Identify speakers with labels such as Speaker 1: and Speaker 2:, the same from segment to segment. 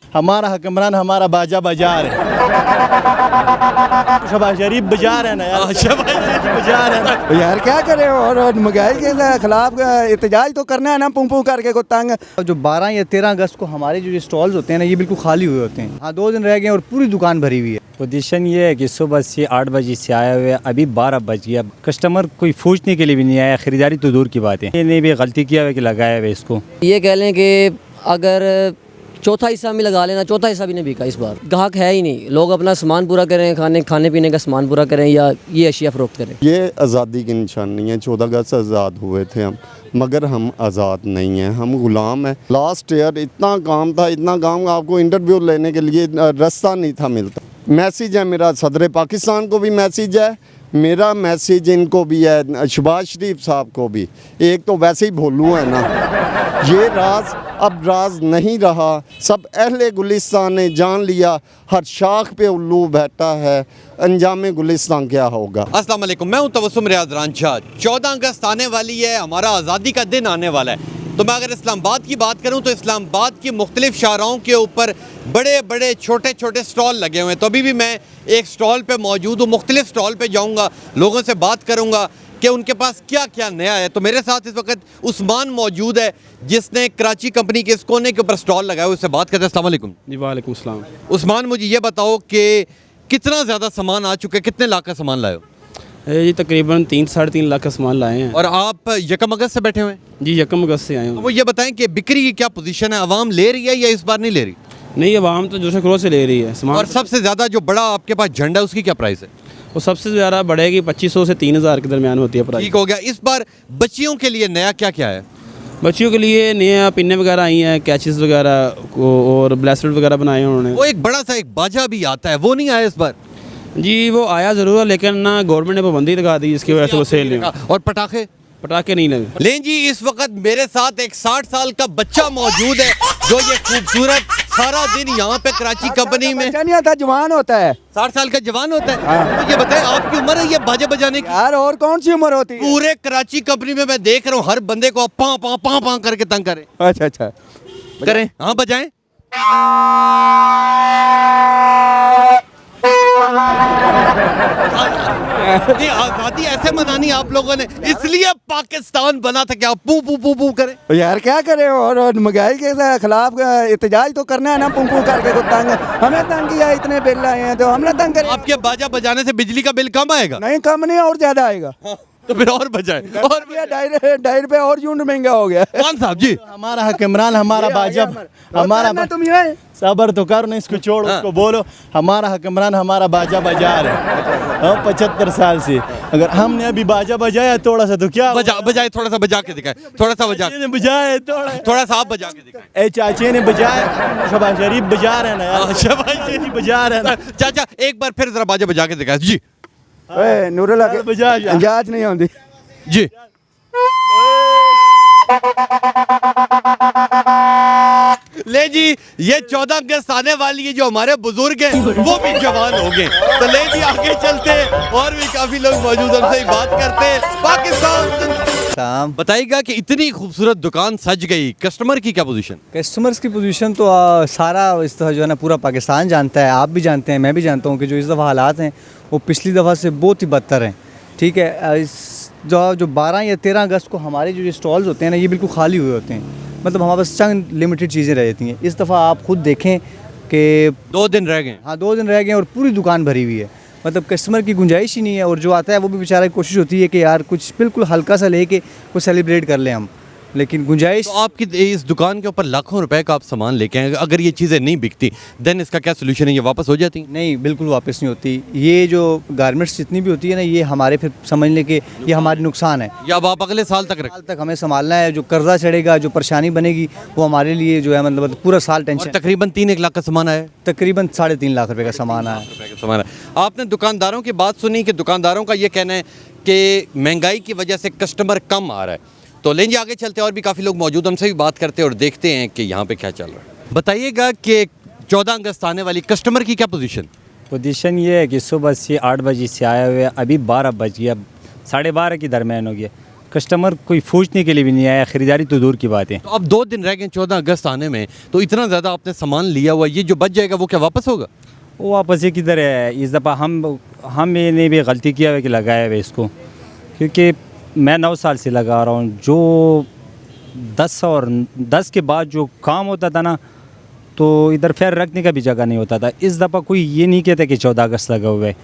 Speaker 1: हमारा हुक्मरान हमारा बाजा बाजार है। शहबाज शरीफ बाजार है ना यार, शहबाज शरीफ बाजार है ना
Speaker 2: यार क्या करें। और महंगाई के खिलाफ एहतजाज तो करना है ना, पुं पुं करके को तंग।
Speaker 1: जो 12 या 13 अगस्त को हमारे जो स्टॉल्स होते हैं ना, ये बिल्कुल खाली हुए होते हैं। हाँ, 2 दिन रह गए और पूरी दुकान भरी हुई है।
Speaker 3: पोजीशन ये है कि सुबह से 8 बजे से आया हुए अभी 12 बज गया, कस्टमर कोई पूछने के लिए भी नहीं आया। ख़रीदारी तो दूर की बात है, इन्हें भी गलती किया हुआ कि लगाया हुआ इसको।
Speaker 4: ये कह लें कि अगर चौथा हिस्सा में लगा लेना, चौथा हिस्सा भी नहीं बिका इस बार। ग्राहक है ही नहीं, लोग अपना सामान पूरा करें, खाने पीने का सामान पूरा करें या ये अशिया फ़रोख्त करें।
Speaker 5: ये आज़ादी की निशानी है। 14 अगस्त आज़ाद हुए थे हम, मगर हम आज़ाद नहीं हैं, हम ग़ुलाम हैं। लास्ट ईयर इतना काम था, इतना काम, आपको इंटरव्यू लेने के लिए रास्ता नहीं था मिलता। मैसेज है मेरा सदर पाकिस्तान को भी मैसेज है, मेरा मैसेज इनको भी है, शहबाज शरीफ साहब को भी। एक तो वैसे ही भोलू है ना, ये राज अब राज नहीं रहा। सब अहले गुलिस्तान ने जान लिया, हर शाख पे उल्लू बैठा है, अंजाम गुलिस्तान क्या होगा।
Speaker 6: अस्सलाम वालेकुम, मैं हूं तबस्सुम रियाज रांझा। 14 अगस्त आने वाली है, हमारा आज़ादी का दिन आने वाला है। तो मैं अगर इस्लामाबाद की बात करूं तो इस्लामाबाद की मुख्तलिफ शाहराहों के ऊपर बड़े बड़े छोटे छोटे स्टॉल लगे हुए हैं। तो अभी भी मैं एक स्टॉल पे मौजूद हूँ, मुख्तलिफ स्टॉल पे जाऊँगा, लोगों से बात करूँगा कि उनके पास क्या क्या नया है। तो मेरे साथ इस वक्त उस्मान मौजूद है, जिसने कराची कंपनी के इस कोने के ऊपर स्टॉल लगाया है। उससे बात करते हैं। अस्सलाम वालेकुम।
Speaker 7: जी वालेकुम सलाम।
Speaker 6: उस्मान, मुझे ये बताओ कि कितना ज़्यादा सामान आ चुका है, कितने लाख का सामान लाए हो?
Speaker 7: जी तकरीबन 3 से 3.5 लाख का सामान लाए हैं।
Speaker 6: और आप यकम अगस्त से बैठे हुए हैं?
Speaker 7: जी यकम अगस्त से आए
Speaker 6: तो
Speaker 7: हैं।
Speaker 6: वो ये बताएं कि बिक्री की क्या पोजीशन है, आवाम ले रही है या इस बार नहीं ले रही?
Speaker 7: नहीं, आवाम तो जोश खरोश से ले रही है सामान।
Speaker 6: और सबसे ज़्यादा जो बड़ा आपके पास झंडा है, उसकी क्या प्राइस है?
Speaker 7: वो सबसे ज़्यादा बढ़ेगी 2500 से 3000 के दरमियान होती है प्राइस।
Speaker 6: ठीक हो गया। इस बार बच्चियों के लिए नया क्या क्या है?
Speaker 7: बच्चियों के लिए नया पिन्ने वगैरह आई हैं, कैचेस वगैरह और ब्रेसलेट वगैरह बनाए हैं उन्होंने।
Speaker 6: वो एक बड़ा सा एक बाजा भी आता है, वो नहीं आया इस बार?
Speaker 7: जी वो आया ज़रूर है, लेकिन ना गवर्नमेंट ने पाबंदी लगा दी, जिसकी वजह से वो सेल नहीं।
Speaker 6: और पटाखे
Speaker 7: पटाखे नहीं लगे।
Speaker 6: लें जी, इस वक्त मेरे साथ एक 60 साल का बच्चा मौजूद है, जो ये खूबसूरत सारा दिन यहाँ पे कराची कंपनी में
Speaker 2: बच्चा नहीं होता, जवान होता है।
Speaker 6: 60 साल का जवान होता है। तो ये बताएं, आपकी उम्र है ये बाजे बजाने की?
Speaker 2: यार और कौन सी उम्र होती है?
Speaker 6: पूरे कराची कंपनी में मैं देख रहा हूँ हर बंदे को आप पाँ पाँ पाँ पाँ करके तंग करें।
Speaker 2: अच्छा अच्छा
Speaker 6: करें, हाँ बजाएं। नहीं, आज़ादी ऐसे मनानी आप लोगों ने, इसलिए पाकिस्तान बना था कि आप पू पू पू पू करें।
Speaker 2: यार क्या करें। और महंगाई के खिलाफ एहतजाज तो करना है ना, पुं पुं करके को तंग। हमें तंग किया, इतने बिल आए हैं तो हमने तंग करें।
Speaker 6: आपके बाजा बजाने से बिजली का बिल कम आएगा?
Speaker 2: नहीं, कम नहीं, और ज्यादा आएगा।
Speaker 6: तो फिर और बजाएं। और
Speaker 2: डायर पे और यूनिट महंगा हो गया।
Speaker 6: कौन साहब जी?
Speaker 1: हमारा हुक्मरान हमारा बाजा हमारा।
Speaker 2: तुम ये
Speaker 1: सबर तो करो ना, इसको छोड़ो, उसको बोलो हमारा हुक्मरान हमारा बाजा बाजार है। 75 साल से अगर हमने अभी बाजा बजाया थोड़ा सा तो क्या
Speaker 6: बजाए, थोड़ा सा बजा के दिखाए, थोड़ा सा बजा,
Speaker 1: बजाए
Speaker 6: थोड़ा सा आप बजा के दिखाए।
Speaker 1: ए चाचे ने बजाया, शहबाज शरीफ बाजार है ना यार, शहबाज शरीफ बाजार है ना।
Speaker 6: चाचा एक बार फिर जरा बाजा बजा के दिखाए जी।
Speaker 2: नूरुल्लाह के अंजाज नहीं आती
Speaker 6: जी। ले जी, ये 14 अगस्त आने वाली है, जो हमारे बुजुर्ग हैं वो भी जवान हो गए। तो ले जी आगे चलते हैं, और भी काफी लोग मौजूद हैं, हमसे बात करते हैं। पाकिस्तान बताइएगा कि इतनी खूबसूरत दुकान सज गई, कस्टमर की क्या पोजीशन?
Speaker 1: कस्टमर्स की पोजीशन तो सारा इस तरह जो है ना पूरा पाकिस्तान जानता है, आप भी जानते हैं, मैं भी जानता हूँ कि जो इस दफ़ा हालात हैं वो पिछली दफ़ा से बहुत ही बदतर हैं। ठीक है, इस जो 12 या 13 अगस्त को हमारे जो स्टॉल्स होते हैं ना, ये बिल्कुल खाली हुए होते हैं। मतलब हमारे पास चंद लिमिटेड चीज़ें रह जाती हैं। इस दफ़ा आप खुद देखें कि
Speaker 6: 2 दिन रह गए।
Speaker 1: हाँ, 2 दिन रह गए और पूरी दुकान भरी हुई है। मतलब कस्टमर की गुंजाइश ही नहीं है, और जो आता है वो भी बेचारा की कोशिश होती है कि यार कुछ बिल्कुल हल्का सा लेके कुछ सेलिब्रेट कर लें हम, लेकिन गुंजाइश।
Speaker 6: तो आपकी इस दुकान के ऊपर लाखों रुपए का आप सामान लेके आए, अगर ये चीज़ें नहीं बिकती देन इसका क्या सोल्यूशन है? ये वापस हो जाती?
Speaker 1: नहीं, बिल्कुल वापस नहीं होती। ये जो गारमेंट्स जितनी भी होती है ना, ये हमारे फिर समझ लें कि ये हमारी नुकसान है।
Speaker 6: या अब आप अगले साल तक
Speaker 1: साल तक हमें संभालना है। जो कर्जा चढ़ेगा, जो परेशानी बनेगी, वो हमारे लिए जो है मतलब पूरा साल टेंशन।
Speaker 6: तकरीबन 3-1 लाख का सामान आया?
Speaker 1: तकरीबन 3.5 लाख रुपए का सामान आया।
Speaker 6: आपने दुकानदारों की बात सुनी कि दुकानदारों का ये कहना है कि महंगाई की वजह से कस्टमर कम आ रहा है। तो लेंगे आगे चलते हैं, और भी काफ़ी लोग मौजूद, हमसे भी बात करते हैं और देखते हैं कि यहाँ पे क्या चल रहा है। बताइएगा कि 14 अगस्त आने वाली, कस्टमर की क्या पोजीशन?
Speaker 3: पोजीशन ये है कि सुबह से 8 बजे से आया हुए अभी 12 बज गया, 12:30 के दरमियान हो गया, कस्टमर कोई पूछने के लिए भी नहीं आया, ख़रीदारी तो दूर की बात है।
Speaker 6: तो अब 2 दिन रह गए 14 अगस्त आने में, तो इतना ज़्यादा आपने सामान लिया हुआ, ये जो बच जाएगा वो क्या वापस होगा?
Speaker 3: वो वापस ये किधर है? इस दफ़ा हम ने भी गलती किया है कि लगाया हुआ इसको, क्योंकि मैं 9 साल से लगा रहा हूँ। जो 10 के बाद जो काम होता था ना, तो इधर फिर रखने का भी जगह नहीं होता था। इस दफ़ा कोई ये नहीं कहता कि 14 अगस्त लगा हुआ है,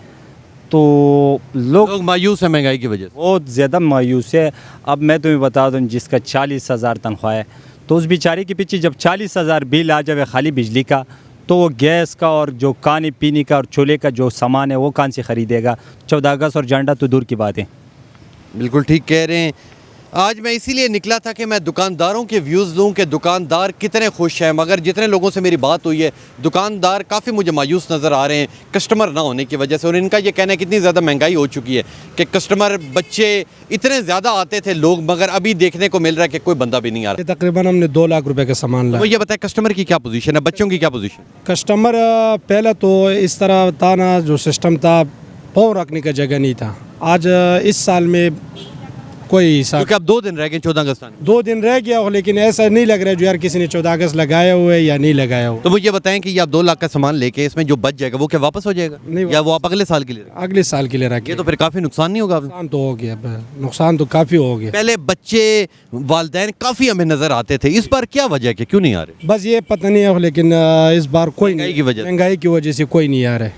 Speaker 3: तो लोग
Speaker 6: मायूस है महंगाई की वजह से।
Speaker 3: बहुत ज़्यादा मायूस है। अब मैं तुम्हें बता दूँ, जिसका 40,000 तनख्वाह है, तो उस बेचारे के पीछे जब 40,000 बिल आ जाए खाली बिजली का, तो वो गैस का और जो खाने पीने का और चूल्हे का जो सामान है वो कहाँ से ख़रीदेगा? 14 अगस्त और झंडा तो दूर की बात है।
Speaker 6: बिल्कुल ठीक कह रहे हैं। आज मैं इसीलिए निकला था कि मैं दुकानदारों के व्यूज़ लूँ कि दुकानदार कितने खुश हैं, मगर जितने लोगों से मेरी बात हुई है, दुकानदार काफ़ी मुझे मायूस नज़र आ रहे हैं कस्टमर ना होने की वजह से। और इनका ये कहना है कितनी ज़्यादा महंगाई हो चुकी है कि कस्टमर बच्चे इतने ज़्यादा आते थे लोग, मगर अभी देखने को मिल रहा है कि कोई बंदा भी नहीं आ रहा।
Speaker 8: तकरीबन हमने 2 लाख रुपए का सामान
Speaker 6: तो
Speaker 8: लाया।
Speaker 6: ये बताएं कस्टमर की क्या पोजीशन है, बच्चों की क्या पोजीशन?
Speaker 8: कस्टमर पहले तो इस तरह था ना, जो सिस्टम था पाँव रखने का जगह नहीं था। आज इस साल में कोई हिसाब,
Speaker 6: क्योंकि अब 2 दिन रह गए 14 अगस्त आने।
Speaker 8: 2 दिन रह गया हो, लेकिन ऐसा नहीं लग रहा है जो यार किसी ने 14 अगस्त लगाया हुआ है या नहीं लगाया हो।
Speaker 6: तो मुझे बताएं कि ये आप 2 लाख का सामान लेके इसमें जो बच जाएगा वो क्या वापस हो जाएगा,
Speaker 8: नहीं,
Speaker 6: या वो आप अगले साल के लिए रखें?
Speaker 8: अगले साल के लिए रखे।
Speaker 6: ये तो फिर काफ़ी नुकसान नहीं होगा?
Speaker 8: नुकसान तो हो गया, नुकसान तो काफ़ी हो गया।
Speaker 6: पहले बच्चे वालिदैन काफ़ी हमें नज़र आते थे, इस बार क्या वजह है कि क्यों नहीं आ रहे?
Speaker 8: बस ये पता नहीं है, लेकिन इस बार कोई
Speaker 6: महंगाई
Speaker 8: नहीं,
Speaker 6: की वजह से।
Speaker 8: महंगाई की वजह से कोई नहीं आ रहा है।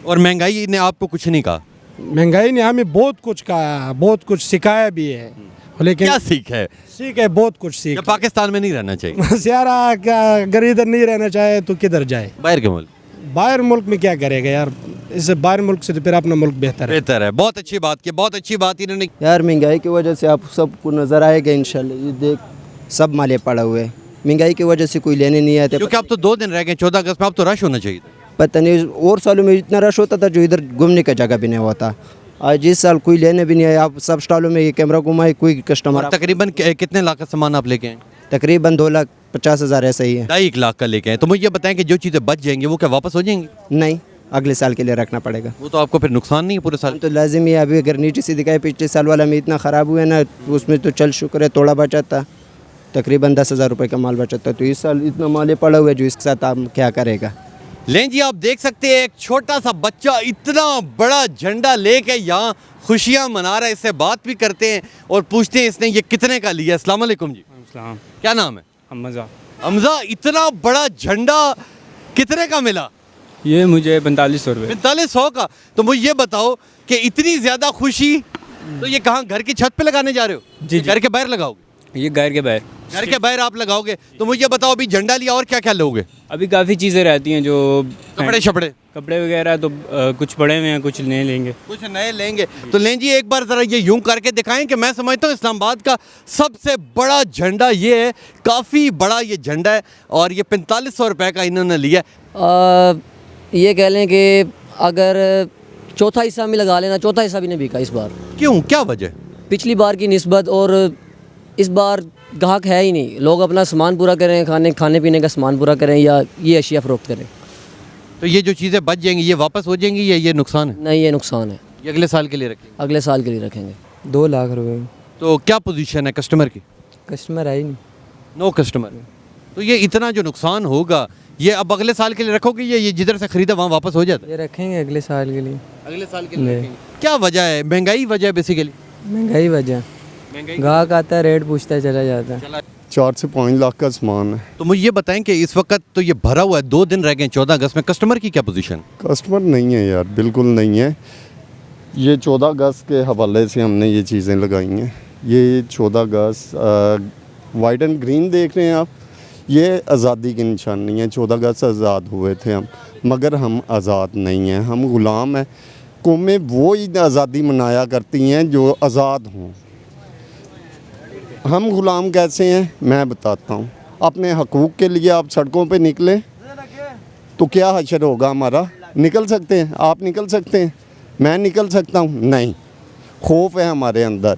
Speaker 6: और महंगाई ने आपको कुछ नहीं कहा?
Speaker 8: महंगाई ने हमें बहुत कुछ कहा, बहुत कुछ सिखाया भी है, लेकिन
Speaker 6: क्या सीख है?
Speaker 8: सीख है, बहुत कुछ सीख।
Speaker 6: या पाकिस्तान में नहीं रहना चाहिए?
Speaker 8: बस यार क्या, अगर इधर नहीं रहना चाहे तो किधर जाए?
Speaker 6: बाहर के मुल्क?
Speaker 8: बाहर मुल्क में क्या करेगा यार? इससे बाहर मुल्क से तो फिर अपना मुल्क बेहतर है।
Speaker 6: बेहतर है। बहुत अच्छी बात की, बहुत अच्छी बात इन्होंने।
Speaker 9: यार महंगाई की वजह से आप सबको नज़र आएगा इंशाल्लाह। ये देख सब माले पड़ा हुए हैं, महंगाई की वजह से कोई लेने नहीं आते।
Speaker 6: क्योंकि अब तो 2 दिन रह गए 14 अगस्त में, अब तो रश होना चाहिए था।
Speaker 9: पता नहीं, और सालों में इतना रश होता था जो इधर घूमने का जगह भी नहीं होता। आज इस साल कोई लेने भी नहीं आया। आप सब स्टॉलों में ये कैमरा घुमाए, कोई कस्टमर।
Speaker 6: तकरीबन कितने लाख का सामान आप लेके आए?
Speaker 9: तकरीबन 2,50,000 ऐसा ही है।
Speaker 6: 2.5 लाख का लेके आए। तो मुझे ये बताएं कि जो चीज़ें बच जाएंगी वो क्या वापस हो जाएंगी?
Speaker 9: नहीं, अगले साल के लिए रखना पड़ेगा।
Speaker 6: वो तो आपको फिर नुकसान नहीं है पूरे साल?
Speaker 9: तो लाजिम ही है। अभी अगर नीचे से दिखाए, पिछले साल वाला में इतना ख़राब हुआ है ना, उसमें तो चल शुक्र है थोड़ा बचा था, तकरीबन 10,000 रुपये का माल बचा था। तो इस साल इतना माल पड़ा हुआ है जो इसके साथ आप क्या करेगा?
Speaker 6: लें जी, आप देख सकते हैं एक छोटा सा बच्चा इतना बड़ा झंडा लेके यहाँ खुशियाँ मना रहा है। इससे बात भी करते हैं और पूछते हैं इसने ये कितने का लिया। अस्सलाम वालेकुम जी। क्या नाम है?
Speaker 10: हमजा।
Speaker 6: हमजा, इतना बड़ा झंडा कितने का मिला?
Speaker 10: ये मुझे 4500 रुपये।
Speaker 6: 4500 का? तो मुझे ये बताओ कि इतनी ज़्यादा खुशी, तो ये कहाँ घर की छत पे लगाने जा रहे हो?
Speaker 10: जी, जी।
Speaker 6: घर के बाहर लगाओगे?
Speaker 10: ये घर के बाहर।
Speaker 6: घर के बाहर आप लगाओगे। तो मुझे बताओ अभी झंडा लिया और क्या क्या लोगे?
Speaker 10: अभी काफ़ी चीज़ें रहती हैं जो
Speaker 6: कपड़े शपड़े,
Speaker 10: कपड़े वगैरह तो कुछ पड़े हुए हैं, कुछ नए लेंगे।
Speaker 6: कुछ नए लेंगे। तो लें जी, एक बार ज़रा ये यूं करके दिखाएं कि मैं समझता हूँ इस्लामाबाद का सबसे बड़ा झंडा ये है। काफ़ी बड़ा ये झंडा है और ये 4500 रुपये का इन्होंने लिया।
Speaker 4: ये कह लें कि अगर चौथा हिस्सा में लगा लेना, चौथा हिस्सा भी नहीं बिका इस बार।
Speaker 6: क्यों, क्या वजह?
Speaker 4: पिछली बार की निस्बत, और इस बार ग्राहक है ही नहीं। लोग अपना सामान पूरा करें, खाने पीने का सामान पूरा करें या ये अशिया फ़रोख्त करें।
Speaker 6: तो ये जो चीज़ें बच जाएंगी ये वापस हो जाएंगी या ये नुकसान है?
Speaker 4: नहीं, ये नुकसान है।
Speaker 6: ये अगले साल के लिए रखेंगे?
Speaker 4: अगले साल के लिए रखेंगे।
Speaker 9: 2 लाख रुपये।
Speaker 6: तो क्या पोजीशन है कस्टमर की?
Speaker 9: कस्टमर है ही नहीं।
Speaker 6: No customer. तो ये इतना जो नुकसान होगा ये अब अगले साल के लिए रखोगे, ये जिधर से खरीदा वहाँ वापस हो जाता है?
Speaker 9: ये रखेंगे अगले साल के लिए।
Speaker 6: अगले साल के लिए रखेंगे। क्या वजह है? महंगाई वजह है बेसिकली?
Speaker 9: महंगाई वजह, ग्राहक आता है, रेट पूछता है, चला जाता है।
Speaker 5: 4 से 5 लाख का सामान है।
Speaker 6: तो मुझे ये बताएं कि इस वक्त तो ये भरा हुआ है, 2 दिन रह गए 14 अगस्त में, कस्टमर की क्या पोजीशन?
Speaker 5: कस्टमर नहीं है यार, बिल्कुल नहीं है। ये 14 अगस्त के हवाले से हमने ये चीज़ें लगाई हैं। ये 14 अगस्त वाइट एंड ग्रीन देख रहे हैं आप, ये आज़ादी की निशानी है। 14 अगस्त आज़ाद हुए थे हम, मगर हम आज़ाद नहीं हैं, हम ग़ुलाम हैं। कौमें वो ही आज़ादी मनाया करती हैं जो आज़ाद हों। हम ग़ुलाम कैसे हैं मैं बताता हूँ। अपने हकूक़ के लिए आप सड़कों पे निकले तो क्या हशर होगा हमारा? निकल सकते हैं? आप निकल सकते हैं? मैं निकल सकता हूँ? नहीं। खौफ है हमारे अंदर।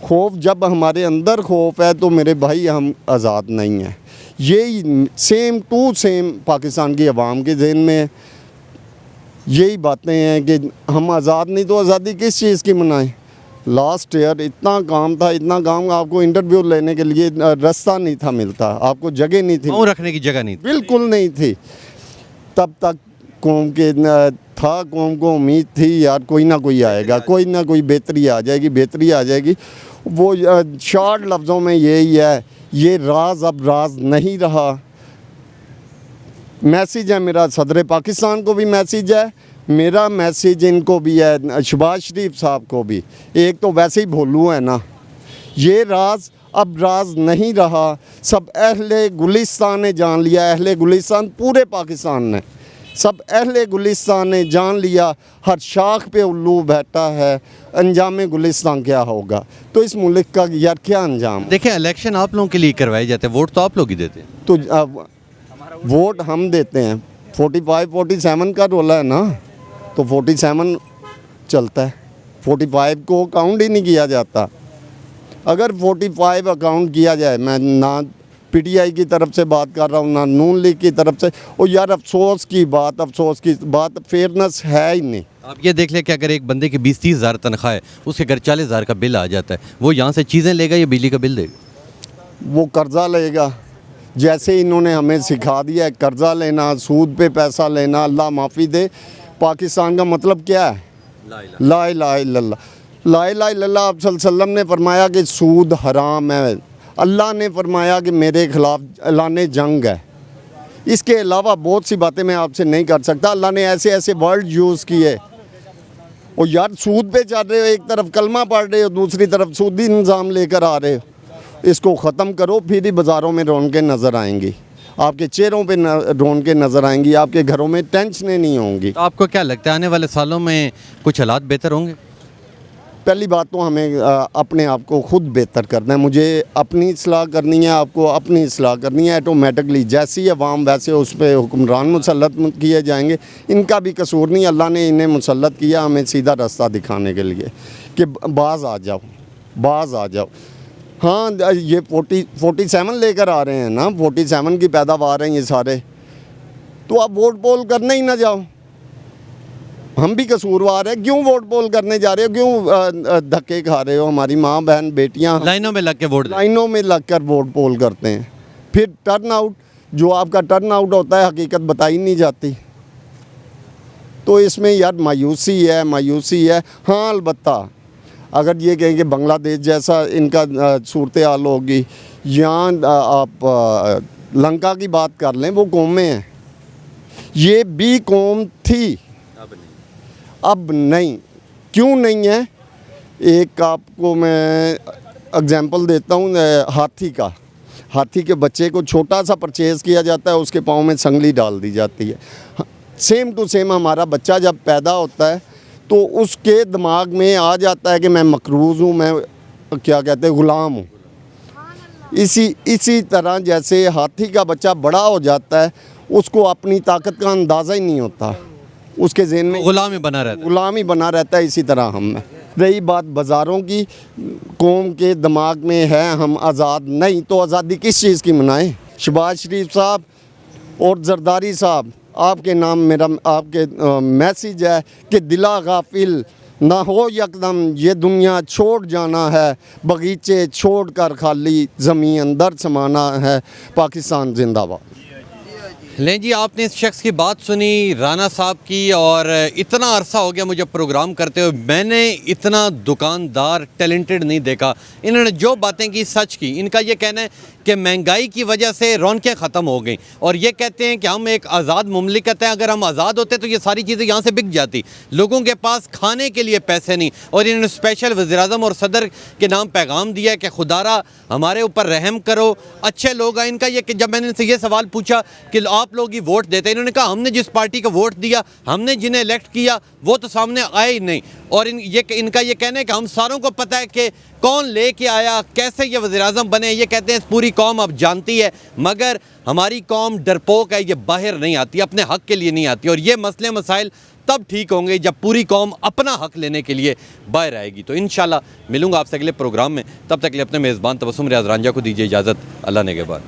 Speaker 5: खौफ, जब हमारे अंदर खौफ है तो मेरे भाई हम आज़ाद नहीं हैं। यही सेम टू सेम पाकिस्तान की आवाम के ज़हन में यही बातें हैं कि हम आज़ाद नहीं तो आज़ादी किस चीज़ की मनाएं? लास्ट ईयर इतना काम था, इतना काम, आपको इंटरव्यू लेने के लिए रास्ता नहीं था मिलता, आपको जगह नहीं थी,
Speaker 6: पाँव रखने की जगह नहीं थी।
Speaker 5: बिल्कुल नहीं थी। तब तक कौम के था, कौम को उम्मीद थी यार कोई ना कोई आएगा, कोई ना कोई बेहतरी आ जाएगी, बेहतरी आ जाएगी। वो शॉर्ट लफ्ज़ों में यही है, ये राज अब राज नहीं रहा। मैसेज है मेरा सदर पाकिस्तान को भी मैसेज है, मेरा मैसेज इनको भी है, शहबाज शरीफ साहब को भी। एक तो वैसे ही भोलू है ना, ये राज अब राज नहीं रहा। सब अहले गुलिस्तान ने जान लिया, अहले गुलिस्तान पूरे पाकिस्तान ने, सब अहले गुलिस्तान ने जान लिया। हर शाख पे उल्लू बैठा है, अंजाम गुलिस्तान क्या होगा। तो इस मुल्क का यार क्या अंजाम।
Speaker 6: देखें, इलेक्शन आप लोगों के लिए करवाए जाते हैं, वोट तो आप लोग ही देते हैं।
Speaker 5: तो वोट हम देते हैं, 45-47 का रोला है ना, तो 47 चलता है, 45 को काउंट ही नहीं किया जाता। अगर 45 अकाउंट किया जाए, मैं ना पीटीआई की तरफ से बात कर रहा हूँ ना नून लीग की तरफ से, और यार अफसोस की बात, फेयरनेस है ही नहीं।
Speaker 6: आप ये देख लें कि अगर एक बंदे की 20-30 हज़ार तनख्वाह है, उसके घर 40 हज़ार का बिल आ जाता है, वो यहाँ से चीज़ें लेगा या बिजली का बिल देगा?
Speaker 5: वो कर्ज़ा लेगा, जैसे इन्होंने हमें सिखा दिया है कर्ज़ा लेना, सूद पे पैसा लेना। अल्लाह माफ़ी दे, पाकिस्तान का मतलब क्या है? ला इलाहा इल्लल्लाह। ला इलाहा इल्लल्लाह। आप सल्लल्लाहु अलैहि वसल्लम ने फरमाया कि सूद हराम है, अल्लाह ने फरमाया कि मेरे ख़िलाफ़ ऐलान जंग है। इसके अलावा बहुत सी बातें मैं आपसे नहीं कर सकता। अल्लाह ने ऐसे ऐसे वर्ड यूज़ किए। और यार सूद पे चल रहे हो, एक तरफ कलमा पढ़ रहे हो, दूसरी तरफ सूदी निज़ाम लेकर आ रहे हो। इसको ख़त्म करो, फिर ही बाज़ारों में रौनकें नज़र आएंगी, आपके चेहरों पे रौनकें नज़र आएंगी, आपके घरों में टेंशनें नहीं होंगी।
Speaker 6: तो आपको क्या लगता है आने वाले सालों में कुछ हालात बेहतर होंगे?
Speaker 5: पहली बात तो हमें अपने आप को खुद बेहतर करना है। मुझे अपनी इस्लाह करनी है, आपको अपनी इस्लाह करनी है। ऑटोमेटिकली जैसी अवाम वैसे उस पर हुक्मरान मुसल्लत किए जाएंगे। इनका भी कसूर नहीं, अल्लाह ने इन्हें मुसल्लत किया हमें सीधा रास्ता दिखाने के लिए कि बाज़ आ जाओ, बाज़ आ जाओ। हाँ, ये 47 लेकर आ रहे हैं ना, 47 की पैदावार हैं ये सारे, तो आप वोट पोल करने ही ना जाओ। हम भी कसूरवार हैं, क्यों वोट पोल करने जा रहे हो, क्यों धक्के खा रहे हो? हमारी माँ बहन बेटियाँ
Speaker 6: लाइनों में लग के वोट
Speaker 5: लाइनों में लग कर वोट पोल करते हैं, फिर टर्न आउट, जो आपका टर्न आउट होता है हकीकत बताई नहीं जाती। तो इसमें यार मायूसी है, मायूसी है। हाँ, अलबत्ता अगर ये कहें कि बांग्लादेश जैसा इनका सूरत हाल होगी, यहाँ आप लंका की बात कर लें, वो कौमें हैं, ये भी कौम थी, अब नहीं। क्यों नहीं है? एक आपको मैं एग्जांपल देता हूँ, हाथी का। हाथी के बच्चे को छोटा सा परचेज़ किया जाता है, उसके पाँव में संगली डाल दी जाती है। सेम टू सेम हमारा बच्चा जब पैदा होता है तो उसके दिमाग में आ जाता है कि मैं मकरूज़ हूँ, मैं क्या कहते हैं ग़ुलाम हूँ। इसी तरह जैसे हाथी का बच्चा बड़ा हो जाता है, उसको अपनी ताकत का अंदाज़ा ही नहीं होता, उसके ज़हन में
Speaker 6: गुलाम ही बना रहता है।
Speaker 5: गुलाम ही बना रहता है। इसी तरह हम हैं। रही बात बाज़ारों की, कौम के दिमाग में है हम आज़ाद नहीं, तो आज़ादी किस चीज़ की मनाएं? शहबाज शरीफ साहब और जरदारी साहब, आपके नाम मेरा आपके मैसेज है कि दिला गाफिल ना हो यकदम, ये दुनिया छोड़ जाना है, बगीचे छोड़ कर खाली ज़मीन अंदर समाना है, पाकिस्तान जिंदाबाद।
Speaker 6: लें जी, आपने इस शख्स की बात सुनी, राना साहब की, और इतना अरसा हो गया मुझे प्रोग्राम करते हुए, मैंने इतना दुकानदार टैलेंटेड नहीं देखा। इन्होंने जो बातें की सच की। इनका ये कहना है कि महंगाई की वजह से रौनकें ख़त्म हो गई, और ये कहते हैं कि हम एक आज़ाद मुमलिकत है, अगर हम आज़ाद होते तो ये सारी चीज़ें यहाँ से बिक जाती, लोगों के पास खाने के लिए पैसे नहीं। और इन्होंने स्पेशल वज़ीर-ए-आज़म और सदर के नाम पैगाम दिया है कि खुदारा हमारे ऊपर रहम करो, अच्छे लोग आए। इनका ये कि जब मैंने इनसे ये सवाल पूछा कि आप लोग ही वोट देते हैं, इन्होंने कहा हमने जिस पार्टी को वोट दिया, हमने जिन्हें इलेक्ट किया वो तो सामने आए ही नहीं। और इनका ये कहना है कि हम सारों को पता है कि कौन लेके आया, कैसे ये वज़ीर-ए-आज़म बने। ये कहते हैं पूरी कौम अब जानती है, मगर हमारी कौम डरपोक है, ये बाहर नहीं आती, अपने हक़ के लिए नहीं आती। और ये मसले मसाइल तब ठीक होंगे जब पूरी कौम अपना हक़ लेने के लिए बाहर आएगी। तो इंशाल्लाह मिलूंगा आपसे अगले प्रोग्राम में, तब तक के लिए अपने मेज़बान तबस्सुम रियाज़ रांझा को दीजिए इजाज़त। अल्लाह ने के बाद।